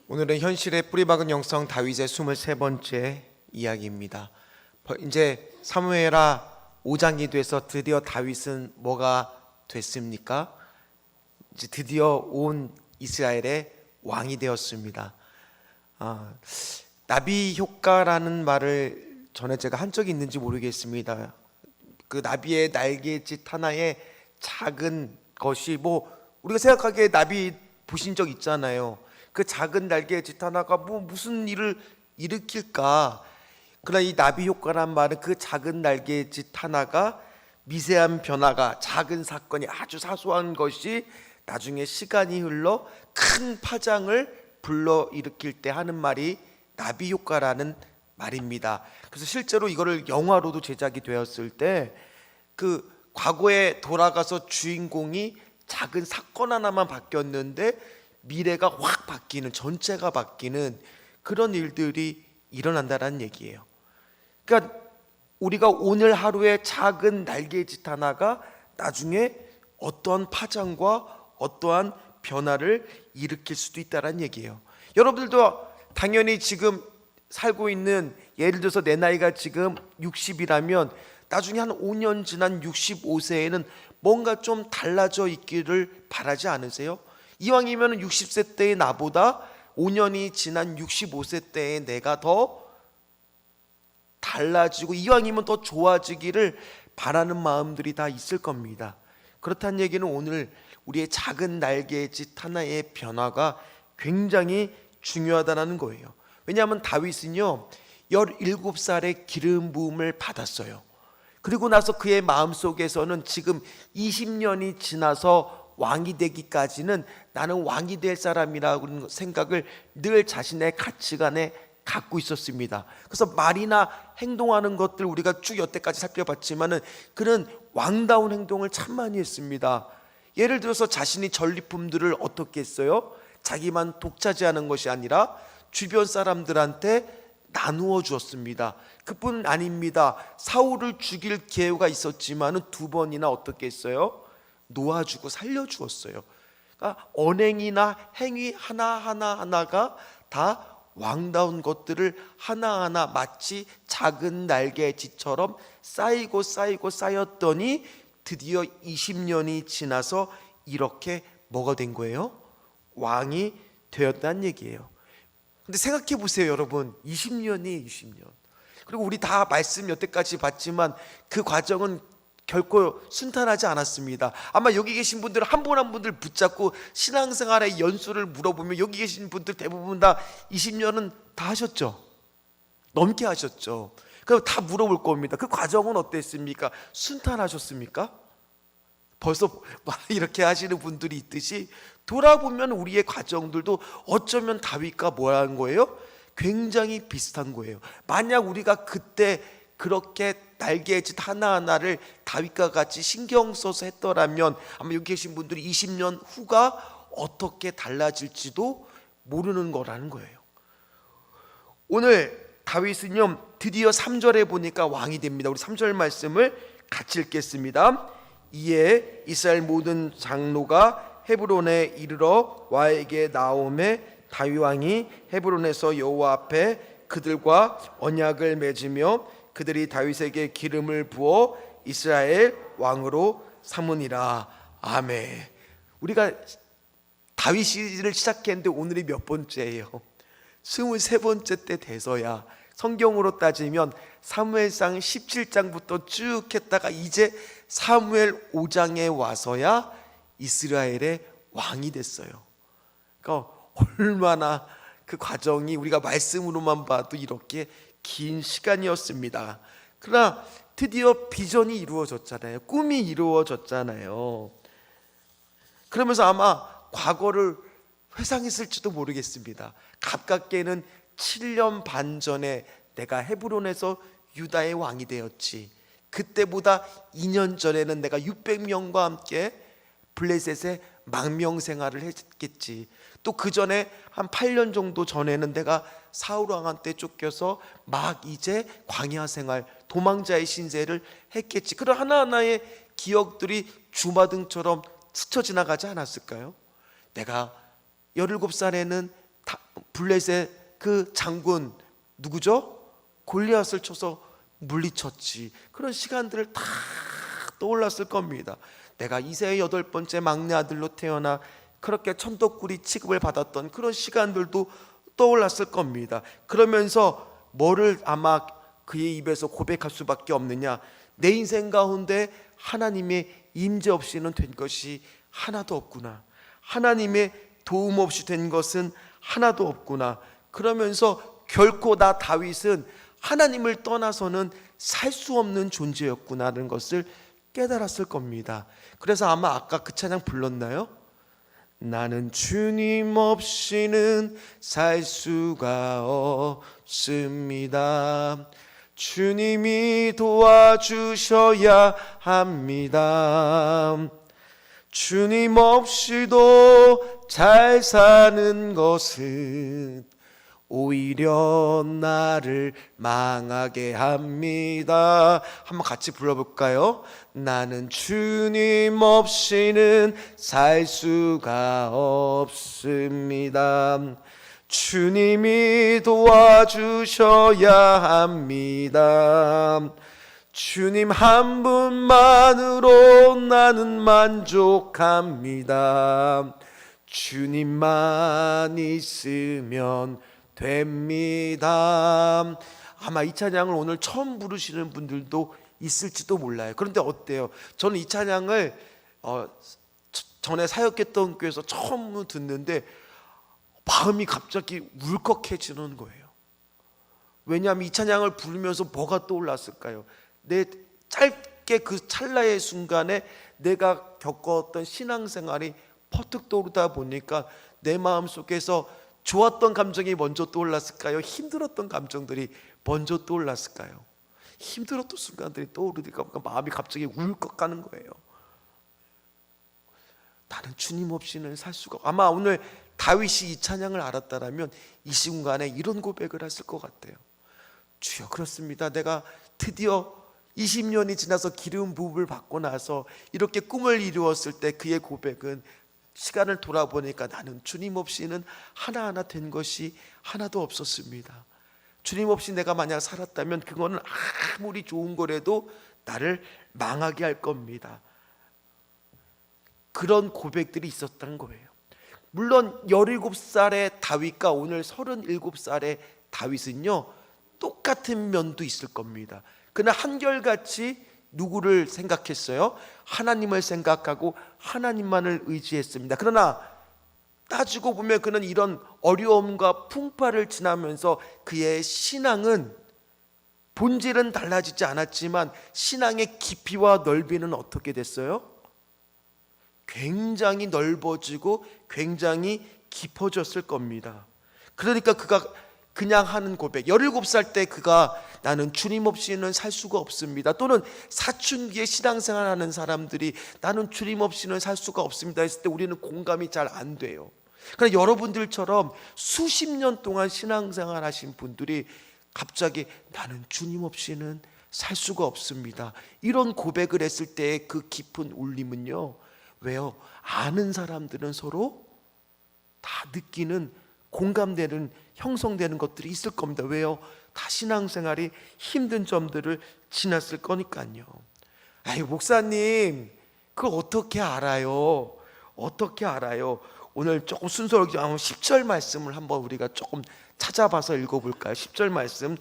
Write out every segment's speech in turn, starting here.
오늘은 현실의 뿌리박은 영성 다윗의 23번째 이야기입니다. 이제 사무엘하 5장이 돼서 드디어 다윗은 뭐가 됐습니까? 이제 드디어 온 이스라엘의 왕이 되었습니다. 나비 효과라는 말을 전에 제가 한 적이 있는지 모르겠습니다. 그 나비의 날개짓 하나에 작은 것이 우리가 생각하기에 나비 보신 적 있잖아요. 그 작은 날개짓 하나가 무슨 일을 일으킬까? 그러나 이 나비 효과란 말은 그 작은 날개짓 하나가 미세한 변화가, 작은 사건이, 아주 사소한 것이 나중에 시간이 흘러 큰 파장을 불러일으킬 때 하는 말이 나비 효과라는 말입니다. 그래서 실제로 이거를 영화로도 제작이 되었을 때 그 과거에 돌아가서 주인공이 작은 사건 하나만 바뀌었는데 미래가 확 바뀌는, 전체가 바뀌는 그런 일들이 일어난다는 얘기예요. 그러니까 우리가 오늘 하루의 작은 날개짓 하나가 나중에 어떠한 파장과 어떠한 변화를 일으킬 수도 있다는 얘기예요. 여러분들도 당연히 지금 살고 있는, 예를 들어서 내 나이가 지금 60이라면 나중에 한 5년 지난 65세에는 뭔가 좀 달라져 있기를 바라지 않으세요? 이왕이면 60세 때의 나보다 5년이 지난 65세 때의 내가 더 달라지고 이왕이면 더 좋아지기를 바라는 마음들이 다 있을 겁니다. 그렇다는 얘기는 오늘 우리의 작은 날개짓 하나의 변화가 굉장히 중요하다는 거예요. 왜냐하면 다윗은요 17살에 기름 부음을 받았어요. 그리고 나서 그의 마음속에서는 지금 20년이 지나서 왕이 되기까지는 나는 왕이 될 사람이라는 생각을 늘 자신의 가치관에 갖고 있었습니다. 그래서 말이나 행동하는 것들 우리가 쭉 여태까지 살펴봤지만은 그는 왕다운 행동을 참 많이 했습니다. 예를 들어서 자신이 전리품들을 어떻게 했어요? 자기만 독차지하는 것이 아니라 주변 사람들한테 나누어 주었습니다. 그뿐 아닙니다. 사울을 죽일 기회가 있었지만은 2번이나 어떻게 했어요? 놓아주고 살려주었어요. 그러니까 언행이나 행위 하나하나가 다 왕다운 것들을 하나하나 마치 작은 날개짓처럼 쌓이고 쌓였더니 드디어 20년이 지나서 이렇게 뭐가 된 거예요? 왕이 되었다는 얘기예요. 근데 생각해 보세요, 여러분. 20년. 그리고 우리 다 말씀 여태까지 봤지만 그 과정은 결코 순탄하지 않았습니다. 아마 여기 계신 분들 한 분 한 분들 붙잡고 신앙생활의 연수를 물어보면 여기 계신 분들 대부분 다 20년은 다 하셨죠? 넘게 하셨죠? 그럼 다 물어볼 겁니다. 그 과정은 어땠습니까? 순탄하셨습니까? 벌써 이렇게 하시는 분들이 있듯이 돌아보면 우리의 과정들도 어쩌면 다윗과 뭐라는 거예요? 굉장히 비슷한 거예요. 만약 우리가 그때 그렇게 날개짓 하나하나를 다윗과 같이 신경 써서 했더라면 아마 여기 계신 분들이 20년 후가 어떻게 달라질지도 모르는 거라는 거예요. 오늘 다윗은요 드디어 3절에 보니까 왕이 됩니다. 우리 3절 말씀을 같이 읽겠습니다. 이에 이스라엘 모든 장로가 헤브론에 이르러 와에게 나오매 다윗 왕이 헤브론에서 여호와 앞에 그들과 언약을 맺으며 그들이 다윗에게 기름을 부어 이스라엘 왕으로 삼으니라. 아멘. 우리가 다윗 시리즈를 시작했는데 오늘이 몇 번째예요? 23번째 때 돼서야 성경으로 따지면 사무엘상 17장부터 쭉 했다가 이제 사무엘 5장에 와서야 이스라엘의 왕이 됐어요. 그러니까 얼마나 그 과정이 우리가 말씀으로만 봐도 이렇게 긴 시간이었습니다. 그러나 드디어 비전이 이루어졌잖아요. 꿈이 이루어졌잖아요. 그러면서 아마 과거를 회상했을지도 모르겠습니다. 가깝게는 7년 반 전에 내가 헤브론에서 유다의 왕이 되었지. 그때보다 2년 전에는 내가 600명과 함께 블레셋의 망명 생활을 했겠지. 또 그 전에 한 8년 정도 전에는 내가 사울 왕한테 쫓겨서 막 이제 광야 생활, 도망자의 신세를 했겠지. 그런 하나하나의 기억들이 주마등처럼 스쳐 지나가지 않았을까요? 내가 17살에는 블레셋 그 장군 누구죠? 골리앗을 쳐서 물리쳤지. 그런 시간들을 다 떠올랐을 겁니다. 내가 이세의 8번째 막내 아들로 태어나 그렇게 천덕꾸리 취급을 받았던 그런 시간들도 떠올랐을 겁니다. 그러면서 뭐를 아마 그의 입에서 고백할 수밖에 없느냐, 내 인생 가운데 하나님의 임재 없이는 된 것이 하나도 없구나, 하나님의 도움 없이 된 것은 하나도 없구나. 그러면서 결코 나 다윗은 하나님을 떠나서는 살 수 없는 존재였구나라는 것을 깨달았을 겁니다. 그래서 아마 아까 그 찬양 불렀나요? 나는 주님 없이는 살 수가 없습니다. 주님이 도와주셔야 합니다. 주님 없이도 잘 사는 것은 오히려 나를 망하게 합니다. 한번 같이 불러볼까요? 나는 주님 없이는 살 수가 없습니다. 주님이 도와주셔야 합니다. 주님 한 분만으로 나는 만족합니다. 주님만 있으면 됩니다. 아마 이 찬양을 오늘 처음 부르시는 분들도 있을지도 몰라요. 그런데 어때요? 저는 이 찬양을 전에 사역했던 교회에서 처음 듣는데 마음이 갑자기 울컥해지는 거예요. 왜냐하면 이 찬양을 부르면서 뭐가 떠올랐을까요? 내 짧게 그 찰나의 순간에 내가 겪었던 신앙생활이 퍼뜩 떠오르다 보니까 내 마음속에서 좋았던 감정이 먼저 떠올랐을까요? 힘들었던 감정들이 먼저 떠올랐을까요? 힘들었던 순간들이 떠오르니까 마음이 갑자기 울컥하는 거예요. 나는 주님 없이는 살 수가 없어. 아마 오늘 다윗이 이 찬양을 알았다라면 이 순간에 이런 고백을 했을 것 같아요. 주여, 그렇습니다. 내가 드디어 20년이 지나서 기름 부음을 받고 나서 이렇게 꿈을 이루었을 때 그의 고백은, 시간을 돌아보니까 나는 주님 없이는 하나하나 된 것이 하나도 없었습니다. 주님 없이 내가 만약 살았다면 그거는 아무리 좋은 거라도 나를 망하게 할 겁니다. 그런 고백들이 있었던 거예요. 물론 17살의 다윗과 오늘 37살의 다윗은요 똑같은 면도 있을 겁니다. 그러나 한결같이 누구를 생각했어요? 하나님을 생각하고 하나님만을 의지했습니다. 그러나 따지고 보면 그는 이런 어려움과 풍파를 지나면서 그의 신앙은, 본질은 달라지지 않았지만 신앙의 깊이와 넓이는 어떻게 됐어요? 굉장히 넓어지고 굉장히 깊어졌을 겁니다. 그러니까 그가 그냥 하는 고백, 17살 때 그가 나는 주님 없이는 살 수가 없습니다, 또는 사춘기에 신앙생활하는 사람들이 나는 주님 없이는 살 수가 없습니다 했을 때 우리는 공감이 잘 안 돼요. 그러나 여러분들처럼 수십 년 동안 신앙생활 하신 분들이 갑자기 나는 주님 없이는 살 수가 없습니다 이런 고백을 했을 때의 그 깊은 울림은요, 왜요? 아는 사람들은 서로 다 느끼는, 공감되는, 형성되는 것들이 있을 겁니다. 왜요? 다 신앙생활이 힘든 점들을 지났을 거니까요. 아이, 목사님 그걸 어떻게 알아요? 어떻게 알아요? 오늘 조금 순서를 10절 말씀을 한번 우리가 조금 찾아봐서 읽어볼까요? 10절 말씀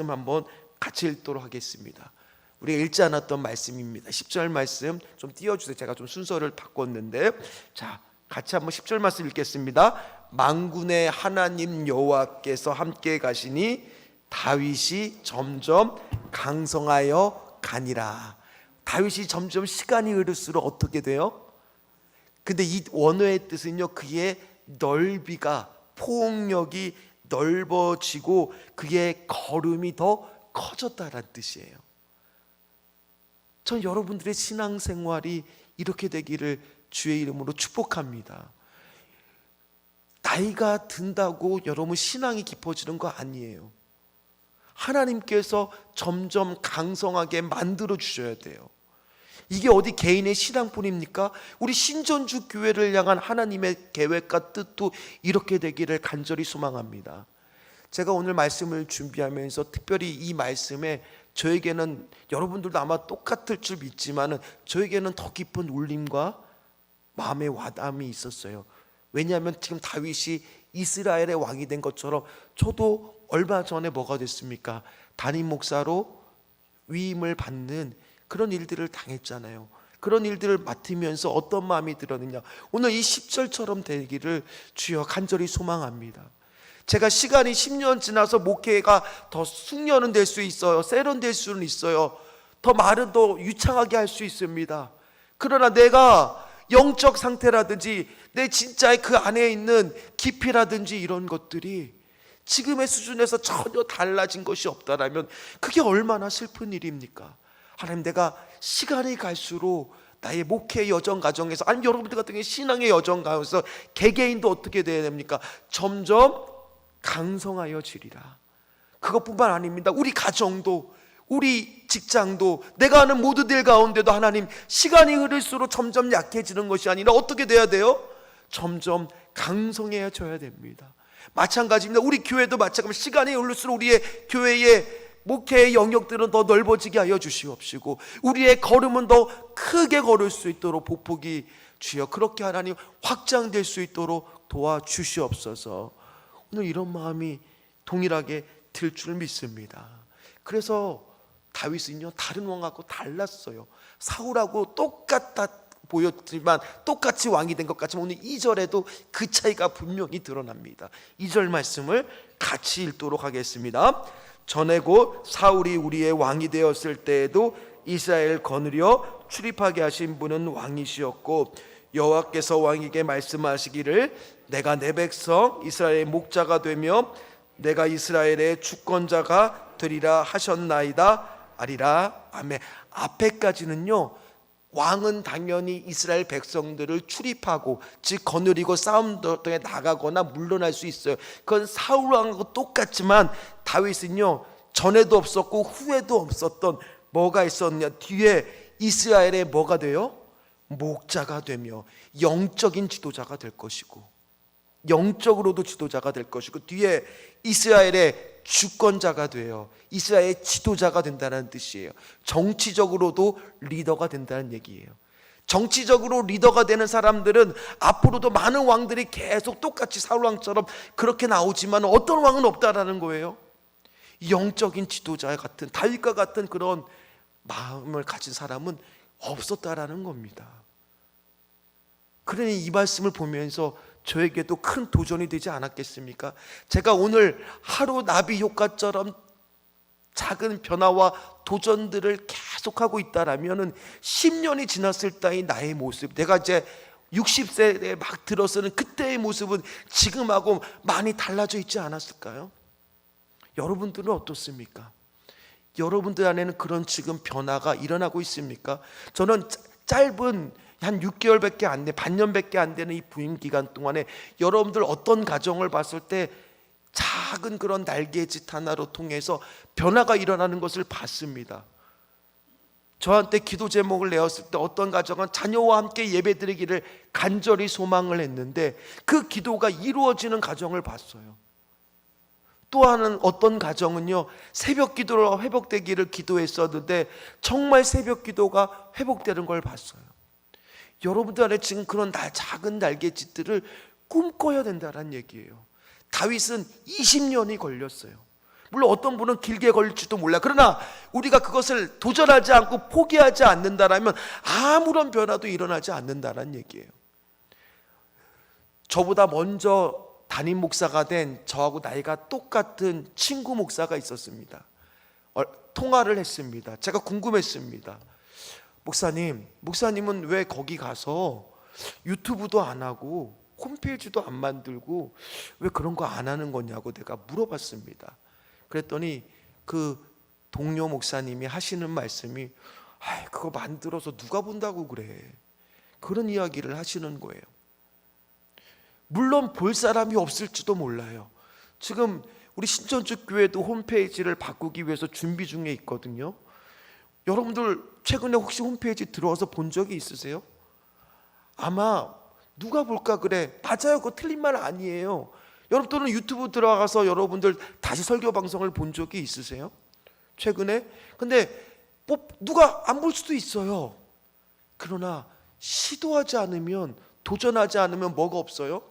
한번 같이 읽도록 하겠습니다. 우리가 읽지 않았던 말씀입니다. 10절 말씀 좀 띄워주세요. 제가 좀 순서를 바꿨는데, 자, 같이 한번 10절 말씀 읽겠습니다. 만군의 하나님 여호와께서 함께 가시니 다윗이 점점 강성하여 가니라. 다윗이 점점 시간이 흐를수록 어떻게 돼요? 근데 이 원어의 뜻은요, 그의 넓이가, 포옹력이 넓어지고 그의 걸음이 더 커졌다는 뜻이에요. 전 여러분들의 신앙생활이 이렇게 되기를 주의 이름으로 축복합니다. 나이가 든다고 여러분 신앙이 깊어지는 거 아니에요. 하나님께서 점점 강성하게 만들어 주셔야 돼요. 이게 어디 개인의 신앙뿐입니까? 우리 신전주 교회를 향한 하나님의 계획과 뜻도 이렇게 되기를 간절히 소망합니다. 제가 오늘 말씀을 준비하면서 특별히 이 말씀에 저에게는, 여러분들도 아마 똑같을 줄 믿지만 저에게는 더 깊은 울림과 마음의 와닿음이 있었어요. 왜냐하면 지금 다윗이 이스라엘의 왕이 된 것처럼 저도 얼마 전에 뭐가 됐습니까? 담임 목사로 위임을 받는 그런 일들을 당했잖아요. 그런 일들을 맡으면서 어떤 마음이 들었느냐, 오늘 이 10절처럼 되기를 주여 간절히 소망합니다. 제가 시간이 10년 지나서 목회가 더 숙련은 될 수 있어요. 세련될 수는 있어요. 더 말은 더 유창하게 할 수 있습니다. 그러나 내가 영적 상태라든지 내 진짜의 그 안에 있는 깊이라든지 이런 것들이 지금의 수준에서 전혀 달라진 것이 없다라면 그게 얼마나 슬픈 일입니까? 하나님, 내가 시간이 갈수록 나의 목회 여정 과정에서, 아니면 여러분들 같은 경우에 신앙의 여정 가운데서 개개인도 어떻게 돼야 됩니까? 점점 강성하여 지리라. 그것뿐만 아닙니다. 우리 가정도, 우리 직장도, 내가 아는 모두들 가운데도 하나님, 시간이 흐를수록 점점 약해지는 것이 아니라 어떻게 돼야 돼요? 점점 강성해져야 됩니다. 마찬가지입니다. 우리 교회도 마찬가지입니다. 시간이 흐를수록 우리의 교회의 목회의 영역들은 더 넓어지게 하여 주시옵시고 우리의 걸음은 더 크게 걸을 수 있도록 복복이 주여 그렇게 하나님 확장될 수 있도록 도와주시옵소서. 오늘 이런 마음이 동일하게 들 줄 믿습니다. 그래서 다윗은요, 다른 왕하고 달랐어요. 사울하고 똑같다 보였지만 똑같이 왕이 된 것 같지만 오늘 2절에도 그 차이가 분명히 드러납니다. 2절 말씀을 같이 읽도록 하겠습니다. 전에 곧 사울이 우리의 왕이 되었을 때에도 이스라엘 거느려 출입하게 하신 분은 왕이시었고 여호와께서 왕에게 말씀하시기를 내가 내 백성 이스라엘의 목자가 되며 내가 이스라엘의 주권자가 되리라 하셨나이다 아리라. 아멘. 앞에까지는요, 왕은 당연히 이스라엘 백성들을 출입하고 즉 거느리고 싸움터에 나가거나 물러날 수 있어요. 그건 사울 왕하고 똑같지만 다윗은요, 전에도 없었고 후에도 없었던 뭐가 있었냐, 뒤에 이스라엘의 뭐가 돼요? 목자가 되며 영적인 지도자가 될 것이고, 영적으로도 지도자가 될 것이고, 뒤에 이스라엘의 주권자가 되어 이스라엘의 지도자가 된다는 뜻이에요. 정치적으로도 리더가 된다는 얘기예요. 정치적으로 리더가 되는 사람들은 앞으로도 많은 왕들이 계속 똑같이 사울 왕처럼 그렇게 나오지만 어떤 왕은 없다라는 거예요. 영적인 지도자 같은, 다윗과 같은 그런 마음을 가진 사람은 없었다라는 겁니다. 그러니 이 말씀을 보면서 저에게도 큰 도전이 되지 않았겠습니까? 제가 오늘 하루 나비 효과처럼 작은 변화와 도전들을 계속하고 있다라면 10년이 지났을 때의 나의 모습, 내가 이제 60세에 막 들어서는 그때의 모습은 지금하고 많이 달라져 있지 않았을까요? 여러분들은 어떻습니까? 여러분들 안에는 그런 지금 변화가 일어나고 있습니까? 저는 짧은 한 6개월밖에 안 돼, 반년밖에 안 되는 이 부임 기간 동안에 여러분들 어떤 가정을 봤을 때 작은 그런 날개짓 하나로 통해서 변화가 일어나는 것을 봤습니다. 저한테 기도 제목을 내었을 때 어떤 가정은 자녀와 함께 예배드리기를 간절히 소망을 했는데 그 기도가 이루어지는 가정을 봤어요. 또 하는 어떤 가정은요, 새벽 기도로 회복되기를 기도했었는데 정말 새벽 기도가 회복되는 걸 봤어요. 여러분들 안에 지금 그런 작은 날개짓들을 꿈꿔야 된다는 얘기예요. 다윗은 20년이 걸렸어요. 물론 어떤 분은 길게 걸릴지도 몰라. 그러나 우리가 그것을 도전하지 않고 포기하지 않는다라면 아무런 변화도 일어나지 않는다는 얘기예요. 저보다 먼저 담임 목사가 된 저하고 나이가 똑같은 친구 목사가 있었습니다. 통화를 했습니다. 제가 궁금했습니다. 목사님은 왜 거기 가서 유튜브도 안 하고 홈페이지도 안 만들고 왜 그런 거 안 하는 거냐고 내가 물어봤습니다. 그랬더니 그 동료 목사님이 하시는 말씀이 그거 만들어서 누가 본다고 그래, 그런 이야기를 하시는 거예요. 물론 볼 사람이 없을지도 몰라요. 지금 우리 신천주 교회도 홈페이지를 바꾸기 위해서 준비 중에 있거든요. 여러분들 최근에 혹시 홈페이지 들어와서 본 적이 있으세요? 아마 누가 볼까 그래. 맞아요. 그거 틀린 말 아니에요. 여러분들은 유튜브 들어가서 여러분들 다시 설교 방송을 본 적이 있으세요? 최근에? 근데 뭐 누가 안 볼 수도 있어요. 그러나 시도하지 않으면, 도전하지 않으면 뭐가 없어요?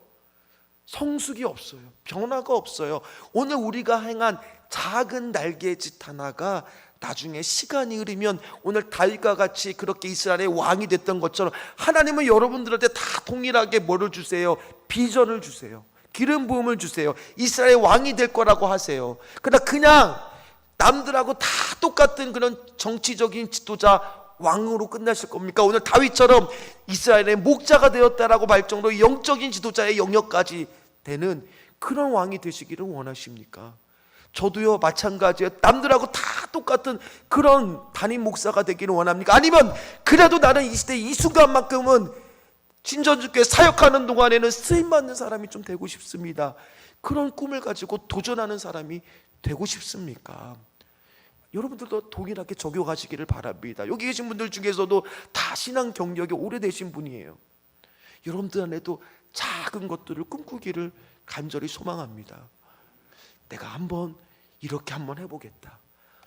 성숙이 없어요. 변화가 없어요. 오늘 우리가 행한 작은 날개짓 하나가 나중에 시간이 흐르면 오늘 다윗과 같이 그렇게 이스라엘의 왕이 됐던 것처럼 하나님은 여러분들한테 다 동일하게 뭐를 주세요? 비전을 주세요. 기름 부음을 주세요. 이스라엘의 왕이 될 거라고 하세요. 그러나 그냥 남들하고 다 똑같은 그런 정치적인 지도자 왕으로 끝나실 겁니까? 오늘 다윗처럼 이스라엘의 목자가 되었다라고 말 정도로 영적인 지도자의 영역까지 되는 그런 왕이 되시기를 원하십니까? 저도요 마찬가지예요. 남들하고 다 똑같은 그런 담임 목사가 되기를 원합니까? 아니면 그래도 나는 이 시대 이 순간만큼은 신전주교회 사역하는 동안에는 쓰임받는 사람이 좀 되고 싶습니다. 그런 꿈을 가지고 도전하는 사람이 되고 싶습니까? 여러분들도 동일하게 적용하시기를 바랍니다. 여기 계신 분들 중에서도 다 신앙 경력이 오래되신 분이에요. 여러분들 안에도 작은 것들을 꿈꾸기를 간절히 소망합니다. 내가 한번 이렇게 한번 해보겠다.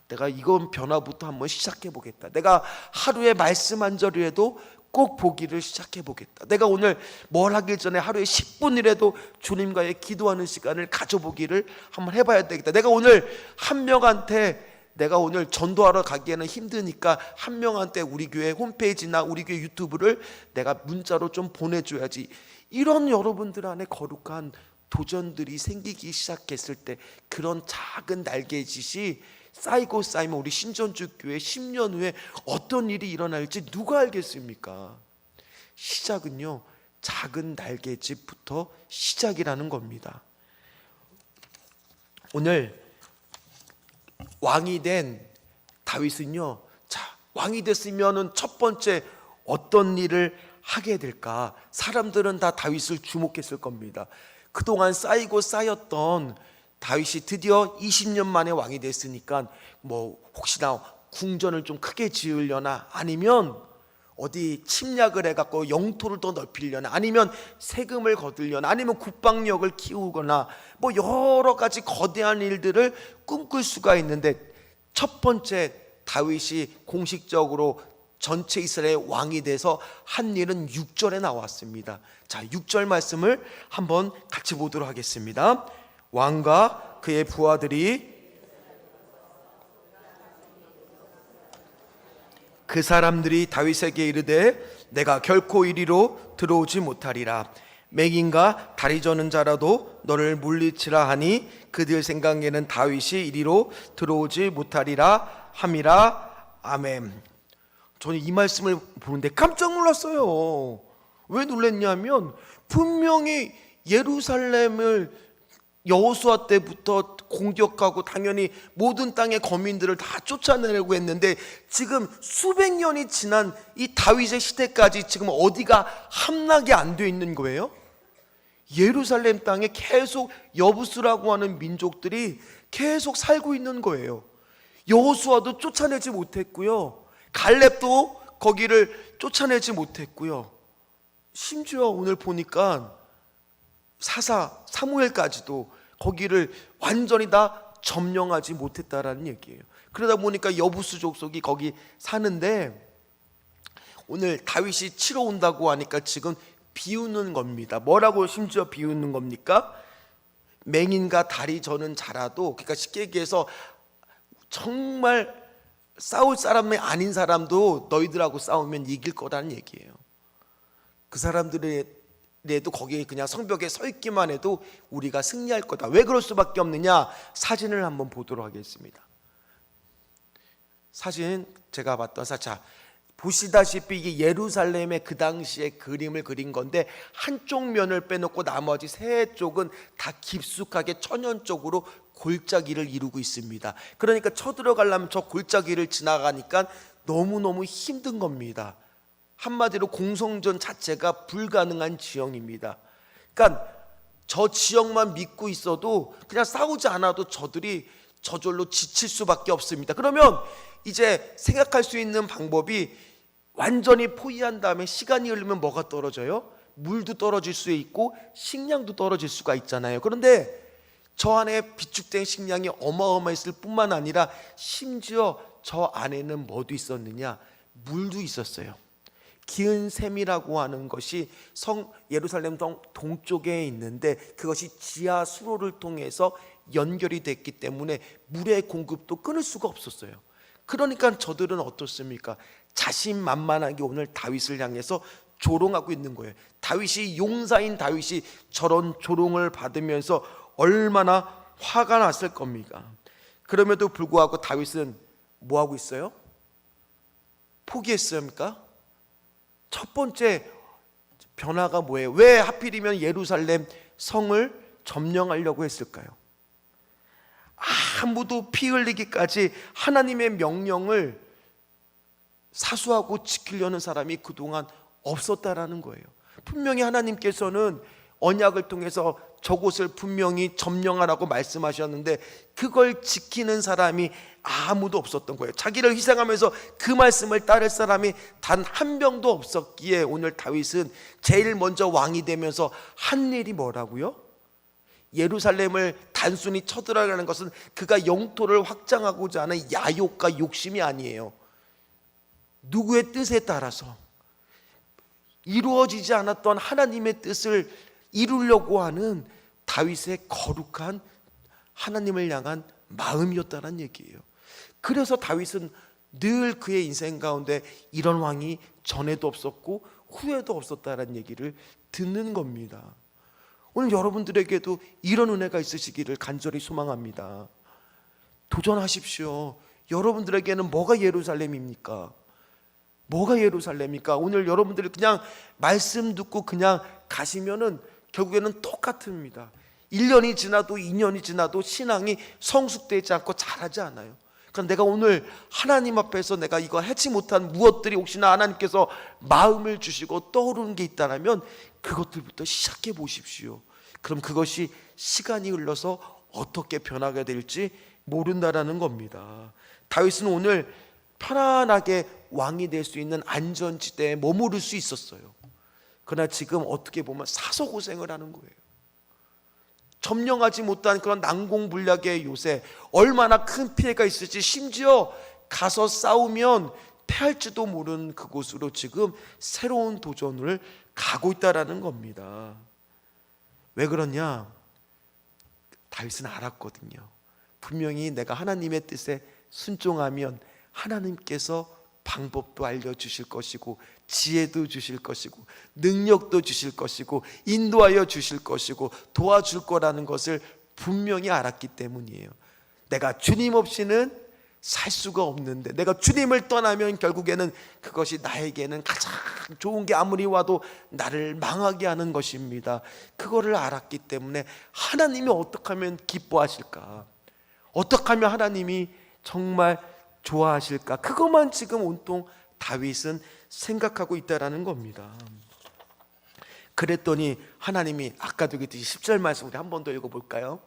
내가 이건 변화부터 한번 시작해보겠다. 내가 하루에 말씀 한 절이라도 꼭 보기를 시작해보겠다. 내가 오늘 뭘 하기 전에 하루에 10분이라도 주님과의 기도하는 시간을 가져보기를 한번 해봐야 되겠다. 내가 오늘 한 명한테 내가 오늘 전도하러 가기에는 힘드니까 한 명한테 우리 교회 홈페이지나 우리 교회 유튜브를 내가 문자로 좀 보내줘야지. 이런 여러분들 안에 거룩한 도전들이 생기기 시작했을 때 그런 작은 날개짓이 쌓이고 쌓이면 우리 신전주교회 10년 후에 어떤 일이 일어날지 누가 알겠습니까? 시작은요 작은 날개짓부터 시작이라는 겁니다. 오늘 왕이 된 다윗은요, 자, 왕이 됐으면은 첫 번째 어떤 일을 하게 될까? 사람들은 다 다윗을 주목했을 겁니다. 그동안 쌓이고 쌓였던 다윗이 드디어 20년 만에 왕이 됐으니까 뭐 혹시나 궁전을 좀 크게 지으려나, 아니면 어디 침략을 해갖고 영토를 더 넓히려나, 아니면 세금을 거두려나, 아니면 국방력을 키우거나 뭐 여러 가지 거대한 일들을 꿈꿀 수가 있는데 첫 번째 다윗이 공식적으로 전체 이스라엘의 왕이 돼서 한 일은 6절에 나왔습니다. 자, 6절 말씀을 한번 같이 보도록 하겠습니다. 왕과 그의 부하들이 그 사람들이 다윗에게 이르되 내가 결코 이리로 들어오지 못하리라. 맹인과 다리 저는 자라도 너를 물리치라 하니 그들 생각에는 다윗이 이리로 들어오지 못하리라 함이라. 아멘. 저는 이 말씀을 보는데 깜짝 놀랐어요. 왜 놀랐냐면 분명히 예루살렘을 여호수아 때부터 공격하고 당연히 모든 땅의 거민들을 다 쫓아내려고 했는데 지금 수백 년이 지난 이 다윗의 시대까지 지금 어디가 함락이 안 돼 있는 거예요? 예루살렘 땅에 계속 여부스라고 하는 민족들이 계속 살고 있는 거예요. 여호수아도 쫓아내지 못했고요, 갈렙도 거기를 쫓아내지 못했고요, 심지어 오늘 보니까 사무엘까지도 거기를 완전히 다 점령하지 못했다라는 얘기예요. 그러다 보니까 여부스 족속이 거기 사는데 오늘 다윗이 치러 온다고 하니까 지금 비우는 겁니다. 뭐라고 심지어 비우는 겁니까? 맹인과 다리 저는 자라도, 그러니까 쉽게 얘기해서 정말 싸울 사람이 아닌 사람도 너희들하고 싸우면 이길 거라는 얘기예요. 그 사람들의 도 거기에 그냥 성벽에 서 있기만 해도 우리가 승리할 거다. 왜 그럴 수밖에 없느냐? 사진을 한번 보도록 하겠습니다. 사진 제가 봤던 자, 보시다시피 이게 예루살렘의 그 당시의 그림을 그린 건데 한쪽 면을 빼놓고 나머지 세 쪽은 다 깊숙하게 천연적으로 골짜기를 이루고 있습니다. 그러니까 쳐들어가려면 저 골짜기를 지나가니까 너무너무 힘든 겁니다. 한마디로 공성전 자체가 불가능한 지형입니다. 그러니까 저 지역만 믿고 있어도 그냥 싸우지 않아도 저들이 저절로 지칠 수밖에 없습니다. 그러면 이제 생각할 수 있는 방법이, 완전히 포기한 다음에 시간이 흐르면 뭐가 떨어져요? 물도 떨어질 수 있고 식량도 떨어질 수가 있잖아요. 그런데 저 안에 비축된 식량이 어마어마했을 뿐만 아니라 심지어 저 안에는 뭐도 있었느냐? 물도 있었어요. 기은샘이라고 하는 것이 예루살렘 성 동쪽에 있는데, 그것이 지하 수로를 통해서 연결이 됐기 때문에 물의 공급도 끊을 수가 없었어요. 그러니까 저들은 어떻습니까? 자신만만하게 오늘 다윗을 향해서 조롱하고 있는 거예요. 다윗이, 용사인 다윗이 저런 조롱을 받으면서 얼마나 화가 났을 겁니까? 그럼에도 불구하고 다윗은 뭐 하고 있어요? 포기했습니까? 첫 번째 변화가 뭐예요? 왜 하필이면 예루살렘 성을 점령하려고 했을까요? 아무도 피 흘리기까지 하나님의 명령을 사수하고 지키려는 사람이 그동안 없었다라는 거예요. 분명히 하나님께서는 언약을 통해서 저곳을 분명히 점령하라고 말씀하셨는데 그걸 지키는 사람이 아무도 없었던 거예요. 자기를 희생하면서 그 말씀을 따를 사람이 단 한 명도 없었기에 오늘 다윗은 제일 먼저 왕이 되면서 한 일이 뭐라고요? 예루살렘을 단순히 쳐들어가는 것은 그가 영토를 확장하고자 하는 야욕과 욕심이 아니에요. 누구의 뜻에 따라서 이루어지지 않았던 하나님의 뜻을 이루려고 하는 다윗의 거룩한 하나님을 향한 마음이었다는 얘기예요. 그래서 다윗은 늘 그의 인생 가운데 이런 왕이 전에도 없었고 후에도 없었다는 얘기를 듣는 겁니다. 오늘 여러분들에게도 이런 은혜가 있으시기를 간절히 소망합니다. 도전하십시오. 여러분들에게는 뭐가 예루살렘입니까? 뭐가 예루살렘입니까? 오늘 여러분들이 그냥 말씀 듣고 그냥 가시면은 결국에는 똑같습니다. 1년이 지나도 2년이 지나도 신앙이 성숙되지 않고 자라지 않아요. 그러니까 내가 오늘 하나님 앞에서 내가 이거 하지 못한 무엇들이 혹시나 하나님께서 마음을 주시고 떠오르는 게 있다면 그것들부터 시작해 보십시오. 그럼 그것이 시간이 흘러서 어떻게 변화가 될지 모른다라는 겁니다. 다윗은 오늘 편안하게 왕이 될 수 있는 안전지대에 머무를 수 있었어요. 그러나 지금 어떻게 보면 사서 고생을 하는 거예요. 점령하지 못한 그런 난공불락의 요새, 얼마나 큰 피해가 있을지, 심지어 가서 싸우면 패할지도 모르는 그곳으로 지금 새로운 도전을 가고 있다라는 겁니다. 왜 그러냐? 다윗은 알았거든요. 분명히 내가 하나님의 뜻에 순종하면 하나님께서 방법도 알려주실 것이고 지혜도 주실 것이고 능력도 주실 것이고 인도하여 주실 것이고 도와줄 거라는 것을 분명히 알았기 때문이에요. 내가 주님 없이는 살 수가 없는데, 내가 주님을 떠나면 결국에는 그것이 나에게는 가장 좋은 게 아무리 와도 나를 망하게 하는 것입니다. 그거를 알았기 때문에 하나님이 어떻게 하면 기뻐하실까? 어떻게 하면 하나님이 정말 좋아하실까? 그것만 지금 온통 다윗은 생각하고 있다라는 겁니다. 그랬더니 하나님이 아까도 그랬듯이 10절 말씀 우리 한 번 더 읽어볼까요?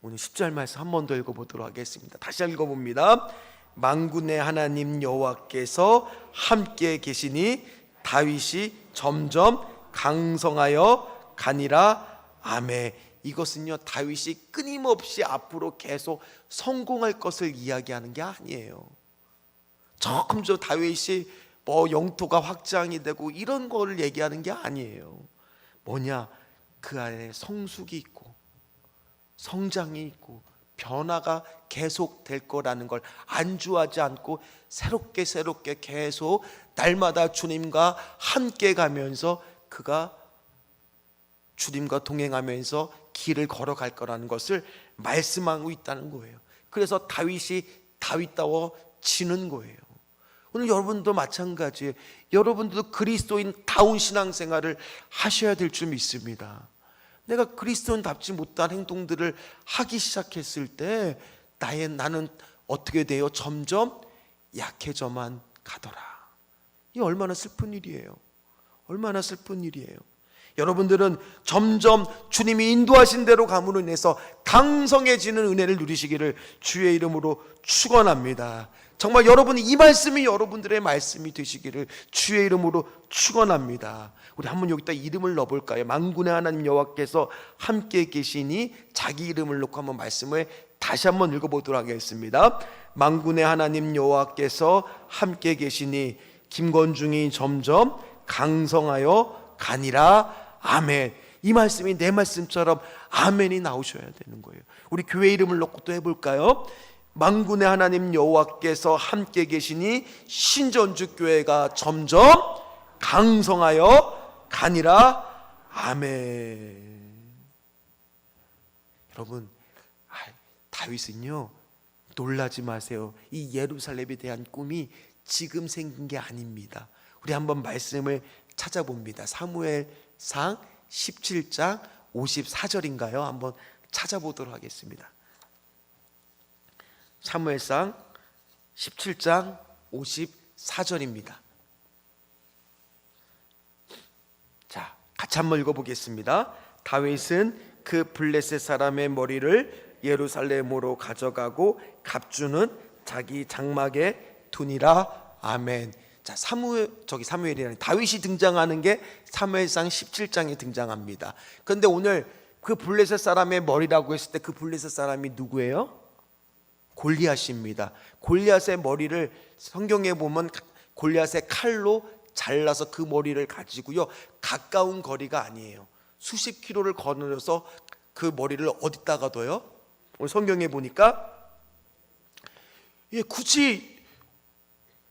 오늘 10절 말씀 한 번 더 읽어보도록 하겠습니다. 다시 읽어봅니다. 만군의 하나님 여호와께서 함께 계시니 다윗이 점점 강성하여 가니라. 아멘. 이것은요, 다윗이 끊임없이 앞으로 계속 성공할 것을 이야기하는 게 아니에요. 점점 다윗이 뭐 영토가 확장이 되고 이런 거를 얘기하는 게 아니에요. 뭐냐? 그 안에 성숙이 있고 성장이 있고 변화가 계속 될 거라는 걸 안주하지 않고 새롭게 계속 날마다 주님과 함께 가면서 그가 주님과 동행하면서 길을 걸어갈 거라는 것을 말씀하고 있다는 거예요. 그래서 다윗이 다윗다워지는 거예요. 오늘 여러분도 마찬가지예요. 여러분들도 그리스도인다운 신앙생활을 하셔야 될 줄 믿습니다. 내가 그리스도인답지 못한 행동들을 하기 시작했을 때 나는 어떻게 돼요? 점점 약해져만 가더라. 이 얼마나 슬픈 일이에요. 얼마나 슬픈 일이에요. 여러분들은 점점 주님이 인도하신 대로 감으로 인해서 강성해지는 은혜를 누리시기를 주의 이름으로 축원합니다. 정말 여러분, 이 말씀이 여러분들의 말씀이 되시기를 주의 이름으로 축원합니다. 우리 한번 여기다 이름을 넣어볼까요? 만군의 하나님 여호와께서 함께 계시니, 자기 이름을 놓고 한번 말씀을 다시 한번 읽어보도록 하겠습니다. 만군의 하나님 여호와께서 함께 계시니 김건중이 점점 강성하여 가니라. 아멘. 이 말씀이 내 말씀처럼 아멘이 나오셔야 되는 거예요. 우리 교회 이름을 놓고 또 해볼까요? 만군의 하나님 여호와께서 함께 계시니 신전주 교회가 점점 강성하여 가니라. 아멘. 여러분, 다윗은요, 놀라지 마세요. 이 예루살렘에 대한 꿈이 지금 생긴 게 아닙니다. 우리 한번 말씀을 찾아봅니다. 사무엘상 17장 54절인가요? 한번 찾아보도록 하겠습니다. 사무엘상 17장 54절입니다. 자, 같이 한번 읽어보겠습니다. 다윗은 그 블레셋 사람의 머리를 예루살렘으로 가져가고 갑주는 자기 장막에 두니라. 아멘. 자, 사무엘이라니 다윗이 등장하는 게 사무엘상 17장에 등장합니다. 그런데 오늘 그 블레셋 사람의 머리라고 했을 때 그 블레셋 사람이 누구예요? 골리앗입니다. 골리앗의 머리를 성경에 보면 골리앗의 칼로 잘라서 그 머리를 가지고요, 가까운 거리가 아니에요. 수십 킬로를 거느려서 그 머리를 어디다가 둬요? 오늘 성경에 보니까 굳이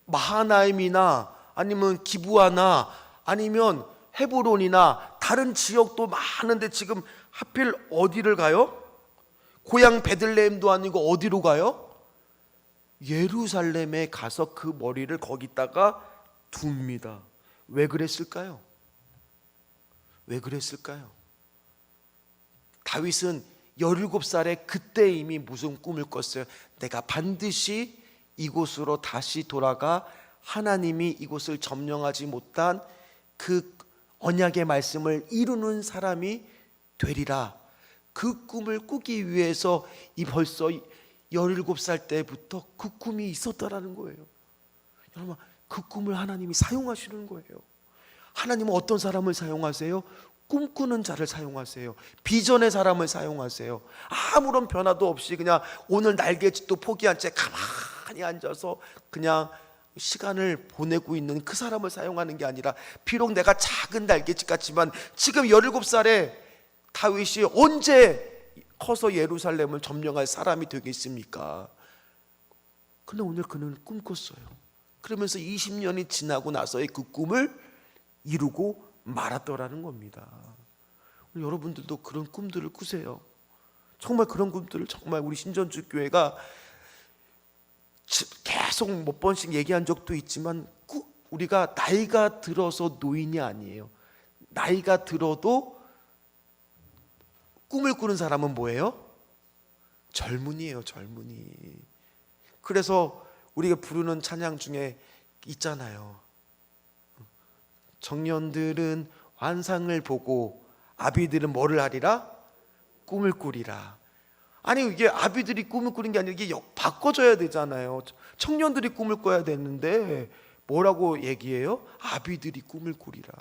마하나임이나 아니면 기브아나 아니면 헤브론이나 다른 지역도 많은데 지금 하필 어디를 가요? 고향 베들레헴도 아니고 어디로 가요? 예루살렘에 가서 그 머리를 거기다가 둡니다. 왜 그랬을까요? 왜 그랬을까요? 다윗은 17살에 그때 이미 무슨 꿈을 꿨어요? 내가 반드시 이곳으로 다시 돌아가 하나님이 이곳을 점령하지 못한 그 언약의 말씀을 이루는 사람이 되리라. 그 꿈을 꾸기 위해서 이 벌써 17살 때부터 그 꿈이 있었다라는 거예요. 여러분, 그 꿈을 하나님이 사용하시는 거예요. 하나님은 어떤 사람을 사용하세요? 꿈꾸는 자를 사용하세요. 비전의 사람을 사용하세요. 아무런 변화도 없이 그냥 오늘 날개짓도 포기한 채 가만히 앉아서 그냥 시간을 보내고 있는 그 사람을 사용하는 게 아니라, 비록 내가 작은 날개짓 같지만 지금 17살에 다윗이 언제 커서 예루살렘을 점령할 사람이 되겠습니까? 근데 오늘 그는 꿈꿨어요. 그러면서 20년이 지나고 나서의 그 꿈을 이루고 말았더라는 겁니다. 여러분들도 그런 꿈들을 꾸세요. 정말 그런 꿈들을 정말 우리 신전주 교회가 계속 몇 번씩 얘기한 적도 있지만, 우리가 나이가 들어서 노인이 아니에요. 나이가 들어도 꿈을 꾸는 사람은 뭐예요? 젊은이에요, 젊은이. 그래서 우리가 부르는 찬양 중에 있잖아요. 청년들은 환상을 보고 아비들은 뭐를 하리라? 꿈을 꾸리라. 아니, 이게 아비들이 꿈을 꾸는 게 아니라 이게 바꿔줘야 되잖아요. 청년들이 꿈을 꿔야 되는데 뭐라고 얘기해요? 아비들이 꿈을 꾸리라.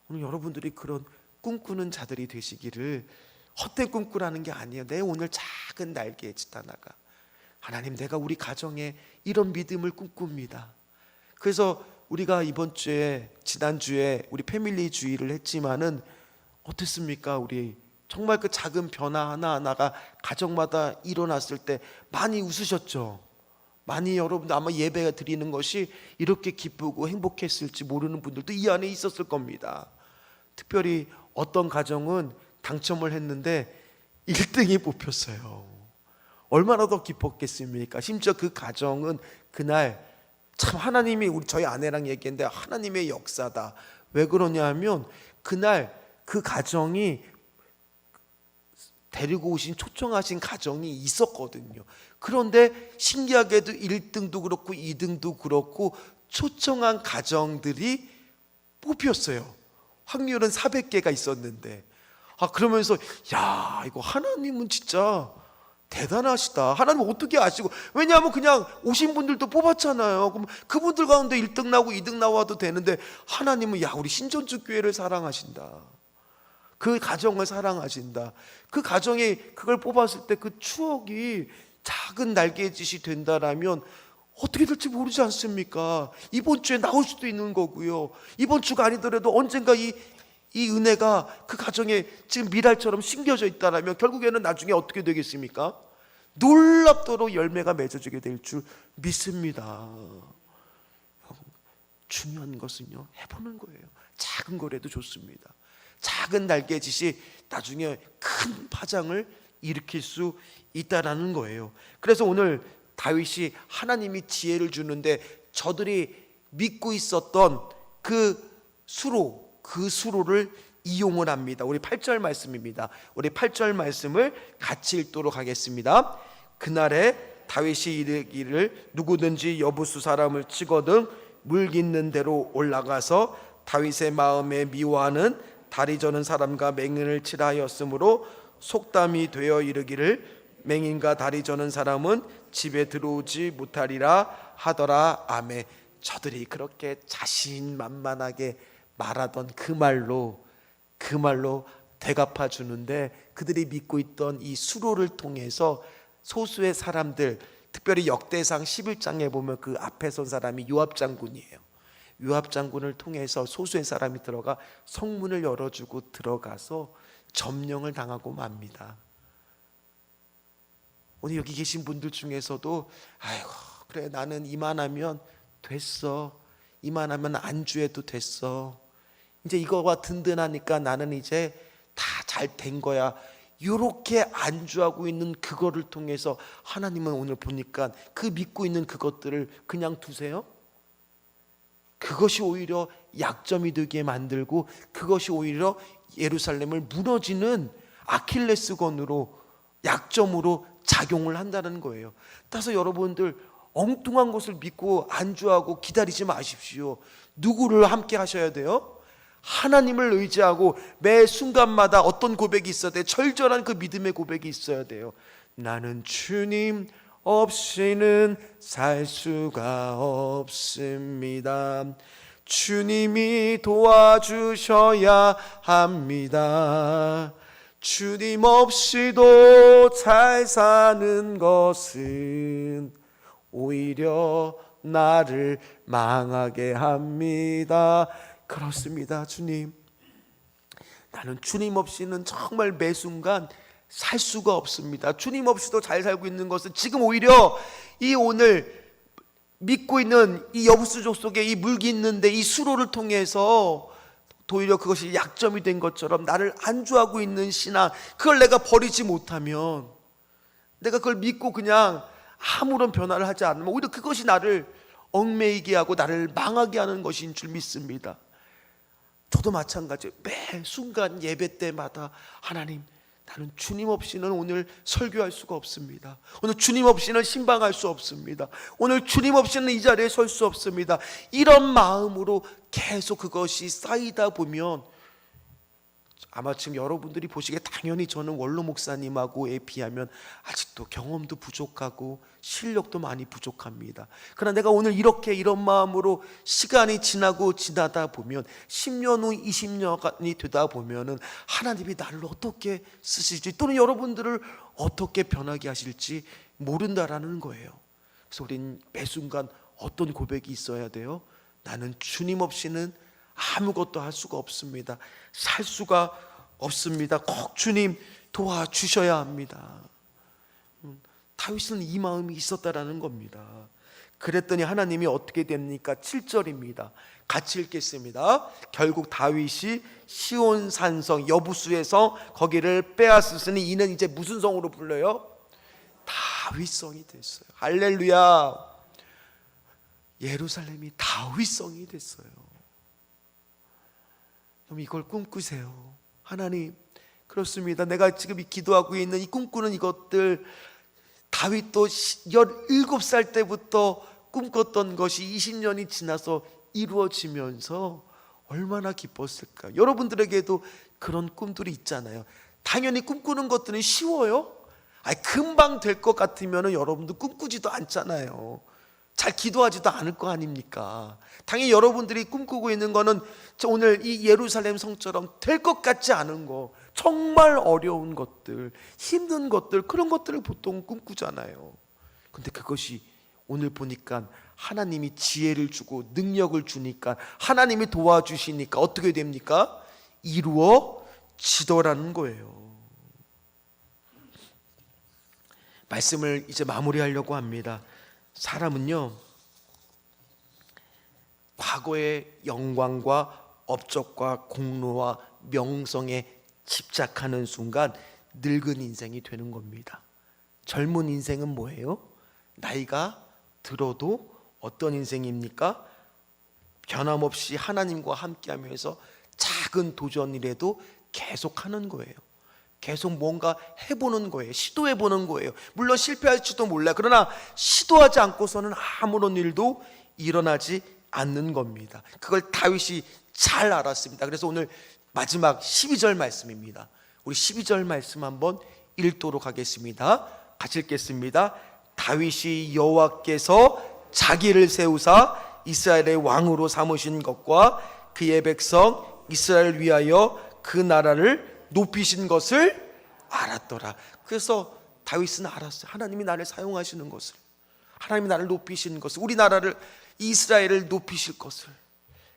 오늘 여러분들이 그런 꿈꾸는 자들이 되시기를, 헛된 꿈꾸라는 게 아니에요. 내 오늘 작은 날개짓 하나가, 하나님, 내가 우리 가정에 이런 믿음을 꿈꿉니다. 그래서 우리가 이번 주에, 지난주에 우리 패밀리 주의를 했지만은 어땠습니까? 우리 정말 그 작은 변화 하나하나가 가정마다 일어났을 때 많이 웃으셨죠? 많이 여러분들 아마 예배 드리는 것이 이렇게 기쁘고 행복했을지 모르는 분들도 이 안에 있었을 겁니다. 특별히 어떤 가정은 당첨을 했는데 1등이 뽑혔어요. 얼마나 더 기뻤겠습니까? 심지어 그 가정은 그날 참 하나님이, 저희 아내랑 얘기했는데 하나님의 역사다. 왜 그러냐 하면 그날 그 가정이 데리고 오신, 초청하신 가정이 있었거든요. 그런데 신기하게도 1등도 그렇고 2등도 그렇고 초청한 가정들이 뽑혔어요. 확률은 400개가 있었는데, 그러면서 야, 이거 하나님은 진짜 대단하시다. 하나님 어떻게 아시고, 왜냐하면 그냥 오신 분들도 뽑았잖아요. 그럼 그분들 가운데 1등 나오고 2등 나와도 되는데, 하나님은 야, 우리 신전주 교회를 사랑하신다, 그 가정을 사랑하신다. 그 가정에 그걸 뽑았을 때 그 추억이 작은 날개짓이 된다라면 어떻게 될지 모르지 않습니까? 이번 주에 나올 수도 있는 거고요, 이번 주가 아니더라도 언젠가 이 은혜가 그 가정에 지금 미랄처럼 심겨져 있다라면 결국에는 나중에 어떻게 되겠습니까? 놀랍도록 열매가 맺어지게 될 줄 믿습니다. 중요한 것은요, 해보는 거예요. 작은 거라도 좋습니다. 작은 날개짓이 나중에 큰 파장을 일으킬 수 있다라는 거예요. 그래서 오늘 다윗이 하나님이 지혜를 주는데 저들이 믿고 있었던 그 수로를 이용을 합니다. 우리 8절 말씀입니다. 우리 8절 말씀을 같이 읽도록 하겠습니다. 그날에 다윗이 이르기를 누구든지 여부수 사람을 치거든 물 깃는 대로 올라가서 다윗의 마음에 미워하는 다리 저는 사람과 맹인을 치라 하였으므로 속담이 되어 이르기를 맹인과 다리 저는 사람은 집에 들어오지 못하리라 하더라. 아멘. 저들이 그렇게 자신만만하게 말하던 그 말로 대갚아 주는데, 그들이 믿고 있던 이 수로를 통해서 소수의 사람들, 특별히 역대상 11장에 보면 그 앞에 선 사람이 요압 장군이에요. 요압 장군을 통해서 소수의 사람이 들어가 성문을 열어주고 들어가서 점령을 당하고 맙니다. 오늘 여기 계신 분들 중에서도 아이고 그래, 나는 이만하면 됐어, 이만하면 안주해도 됐어, 이제 이거가 든든하니까 나는 이제 다 잘 된 거야, 이렇게 안주하고 있는 그거를 통해서 하나님은 오늘 보니까 그 믿고 있는 그것들을 그냥 두세요? 그것이 오히려 약점이 되게 만들고, 그것이 오히려 예루살렘을 무너지는 아킬레스건으로, 약점으로 작용을 한다는 거예요. 따라서 여러분들 엉뚱한 것을 믿고 안주하고 기다리지 마십시오. 누구를 함께 하셔야 돼요? 하나님을 의지하고 매 순간마다 어떤 고백이 있어야 돼요? 철저한 그 믿음의 고백이 있어야 돼요. 나는 주님 없이는 살 수가 없습니다. 주님이 도와주셔야 합니다. 주님 없이도 잘 사는 것은 오히려 나를 망하게 합니다. 그렇습니다. 주님, 나는 주님 없이는 정말 매 순간 살 수가 없습니다. 주님 없이도 잘 살고 있는 것은 지금 오히려 이 오늘 믿고 있는 이 여부수 족속에 이 물기 있는데 이 수로를 통해서 오히려 그것이 약점이 된 것처럼 나를 안주하고 있는 신앙, 그걸 내가 버리지 못하면, 내가 그걸 믿고 그냥 아무런 변화를 하지 않으면 오히려 그것이 나를 얽매이게 하고 나를 망하게 하는 것인 줄 믿습니다. 저도 마찬가지예요. 매 순간 예배 때마다 하나님, 나는 주님 없이는 오늘 설교할 수가 없습니다. 오늘 주님 없이는 신방할 수 없습니다. 오늘 주님 없이는 이 자리에 설 수 없습니다. 이런 마음으로 계속 그것이 쌓이다 보면, 아마 지금 여러분들이 보시기에 당연히 저는 원로 목사님하고에 비하면 아직도 경험도 부족하고 실력도 많이 부족합니다. 그러나 내가 오늘 이런 마음으로 시간이 지나다 보면 10년 후 20년이 되다 보면은 하나님이 나를 어떻게 쓰실지, 또는 여러분들을 어떻게 변하게 하실지 모른다라는 거예요. 그래서 우린 매 순간 어떤 고백이 있어야 돼요? 나는 주님 없이는 아무것도 할 수가 없습니다. 살 수가 없습니다. 꼭 주님 도와주셔야 합니다. 다윗은 이 마음이 있었다라는 겁니다. 그랬더니 하나님이 어떻게 됩니까? 7절입니다. 같이 읽겠습니다. 결국 다윗이 시온 산성 여부수에서 거기를 빼앗으니 이는 이제 무슨 성으로 불러요? 다윗성이 됐어요. 할렐루야. 예루살렘이 다윗성이 됐어요. 그럼 이걸 꿈꾸세요. 하나님, 그렇습니다. 내가 지금 기도하고 있는 이 꿈꾸는 이것들, 다윗도 17살 때부터 꿈꿨던 것이 20년이 지나서 이루어지면서 얼마나 기뻤을까요? 여러분들에게도 그런 꿈들이 있잖아요. 당연히 꿈꾸는 것들은 쉬워요. 금방 될 것 같으면 여러분도 꿈꾸지도 않잖아요. 잘 기도하지도 않을 거 아닙니까? 당연히 여러분들이 꿈꾸고 있는 거는 오늘 이 예루살렘 성처럼 될 것 같지 않은 거, 정말 어려운 것들, 힘든 것들, 그런 것들을 보통 꿈꾸잖아요. 근데 그것이 오늘 보니까 하나님이 지혜를 주고 능력을 주니까, 하나님이 도와주시니까 어떻게 됩니까? 이루어지더라는 거예요. 말씀을 이제 마무리하려고 합니다. 사람은요, 과거의 영광과 업적과 공로와 명성에 집착하는 순간 늙은 인생이 되는 겁니다. 젊은 인생은 뭐예요? 나이가 들어도 어떤 인생입니까? 변함없이 하나님과 함께하면서 작은 도전이라도 계속하는 거예요. 계속 뭔가 해보는 거예요. 시도해보는 거예요. 물론 실패할지도 몰라요. 그러나 시도하지 않고서는 아무런 일도 일어나지 않는 겁니다. 그걸 다윗이 잘 알았습니다. 그래서 오늘 마지막 12절 말씀입니다. 우리 12절 말씀 한번 읽도록 하겠습니다. 같이 읽겠습니다. 다윗이 여호와께서 자기를 세우사 이스라엘의 왕으로 삼으신 것과 그의 백성 이스라엘을 위하여 그 나라를 높이신 것을 알았더라. 그래서 다윗은 알았어요. 하나님이 나를 사용하시는 것을, 하나님이 나를 높이시는 것을, 우리나라를, 이스라엘을 높이실 것을.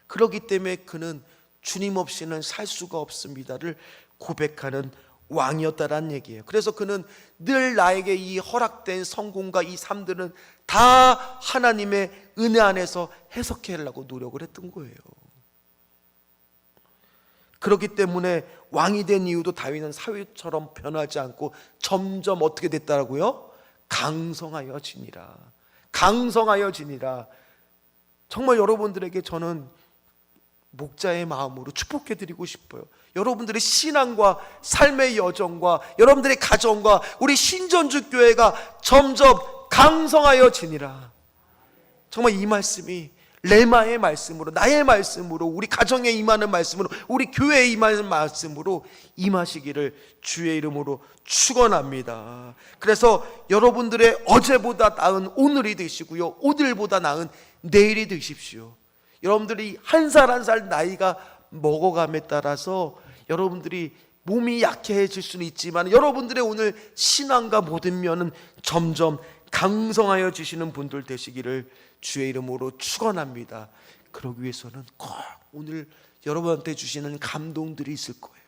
그렇기 때문에 그는 주님 없이는 살 수가 없습니다를 고백하는 왕이었다라는 얘기예요. 그래서 그는 늘 나에게 이 허락된 성공과 이 삶들은 다 하나님의 은혜 안에서 해석하려고 노력을 했던 거예요. 그렇기 때문에 왕이 된 이유도 다윗은 사울처럼 변하지 않고 점점 어떻게 됐다고요? 강성하여지니라. 강성하여지니라. 정말 여러분들에게 저는 목자의 마음으로 축복해 드리고 싶어요. 여러분들의 신앙과 삶의 여정과 여러분들의 가정과 우리 신전주 교회가 점점 강성하여지니라. 정말 이 말씀이 레마의 말씀으로, 나의 말씀으로, 우리 가정에 임하는 말씀으로, 우리 교회에 임하는 말씀으로 임하시기를 주의 이름으로 축원합니다. 그래서 여러분들의 어제보다 나은 오늘이 되시고요, 오늘보다 나은 내일이 되십시오. 여러분들이 한 살 한 살 나이가 먹어감에 따라서 여러분들이 몸이 약해질 수는 있지만 여러분들의 오늘 신앙과 모든 면은 점점 강성하여 지시는 분들 되시기를 주의 이름으로 축원합니다. 그러기 위해서는 꼭 오늘 여러분한테 주시는 감동들이 있을 거예요.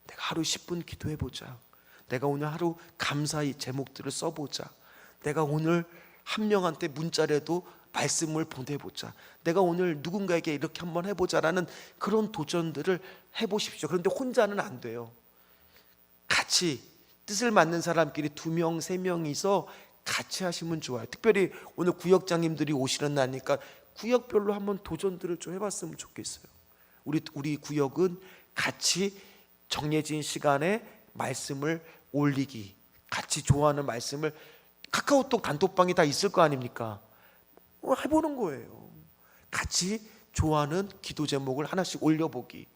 내가 하루 10분 기도해보자. 내가 오늘 하루 감사의 제목들을 써보자. 내가 오늘 한 명한테 문자라도 말씀을 보내보자. 내가 오늘 누군가에게 이렇게 한번 해보자라는 그런 도전들을 해보십시오. 그런데 혼자는 안 돼요. 같이 뜻을 맞는 사람끼리 2명, 3명이서 같이 하시면 좋아요. 특별히 오늘 구역장님들이 오시는 날이니까 구역별로 한번 도전들을 좀 해봤으면 좋겠어요. 우리 구역은 같이 정해진 시간에 말씀을 올리기, 같이 좋아하는 말씀을, 카카오톡 단톡방이 다 있을 거 아닙니까? 해보는 거예요. 같이 좋아하는 기도 제목을 하나씩 올려보기.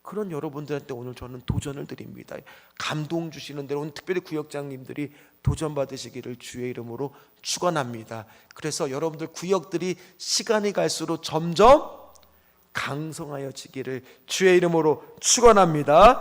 그런 여러분들한테 오늘 저는 도전을 드립니다. 감동 주시는 대로 오늘 특별히 구역장님들이 도전 받으시기를 주의 이름으로 축원합니다. 그래서 여러분들 구역들이 시간이 갈수록 점점 강성하여지기를 주의 이름으로 축원합니다.